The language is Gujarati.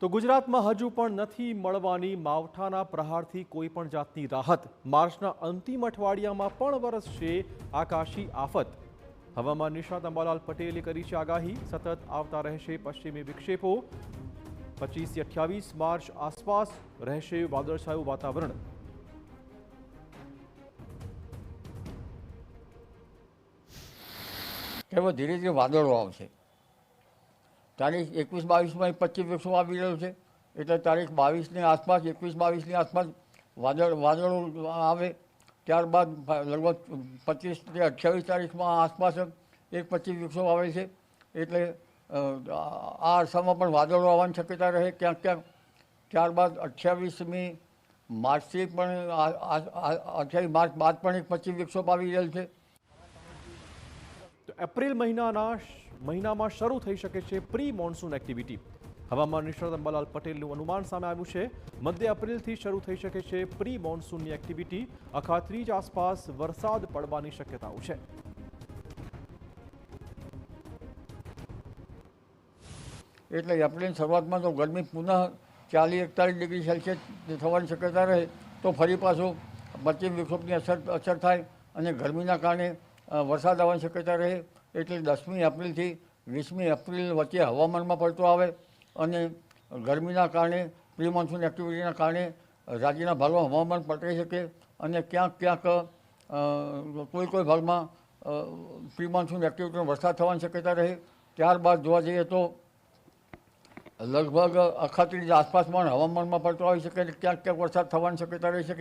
તો ગુજરાતમાં હજુ પણ નથી મળવાની માવઠાના પ્રહારથી કોઈ પણ જાતની રાહત. માર્ચના અંતિમ અઠવાડિયામાં પણ વરસશે આકાશી આફત. હવામાન નિષ્ણાત અંબાલાલ પટેલે કરી છે આગાહી. સતત આવતા રહેશે પશ્ચિમી વિક્ષેપો. 25 થી 28 માર્ચ આસપાસ રહેશે વાદળછાયું વાતાવરણ. એમાં ધીરે ધીરે વાદળો આવશે. તારીખ 21-22માં 25 વિક્ષેપ આવી રહ્યો છે, એટલે તારીખ 22ની આસપાસ 21-22ની આસપાસ વાદળો આવે. ત્યારબાદ લગભગ 25 થી 28 તારીખમાં આસપાસ એક 25 વિક્ષેપ આવે છે. એટલે આ અરસામાં પણ વાદળો આવવાની શક્યતા રહે ક્યાંક ક્યાંક. ત્યારબાદ 28મી માર્ચથી પણ 28 માર્ચ બાદ પણ એક 25 વિક્ષેપ આવી રહેલ છે. એપ્રિલ મહિનામાં શરૂ થઈ શકે છે પ્રી મોન્સૂન એક્ટિવિટી. હવામાન નિષ્ણાત અંબાલાલ પટેલનું અનુમાન સામે આવ્યું છે. મધ્ય એપ્રિલથી શરૂ થઈ શકે છે પ્રી મોન્સૂનની એક્ટિવિટી. અખાત્રીજ આસપાસ વરસાદ પડવાની શક્યતાઓ છે. એટલે એપ્રિલની શરૂઆતમાં તો ગરમી પુનઃ 40-41 ડિગ્રી સેલ્સિયસ થવાની શક્યતા રહે, તો ફરી પાછું 25 વિક્ષેપની અસર થાય અને ગરમીના કારણે વરસાદ આવવાની શક્યતા રહે. એટલે 10મી એપ્રિલથી 20મી એપ્રિલ વચ્ચે હવામાનમાં પલટો આવે અને ગરમીના કારણે પ્રી મોન્સૂન એક્ટિવિટીના કારણે રાજ્યના ભાગમાં હવામાન પલટાઈ શકે અને ક્યાંક ક્યાંક કોઈ ભાગમાં પ્રી મોન્સૂન એક્ટિવિટીનો વરસાદ થવાની શક્યતા રહે. ત્યારબાદ જોવા જઈએ તો લગભગ અખાત્રીજ આસપાસ પણ હવામાનમાં પલટો આવી શકે અને ક્યાંક ક્યાંક વરસાદ થવાની શક્યતા રહી શકે.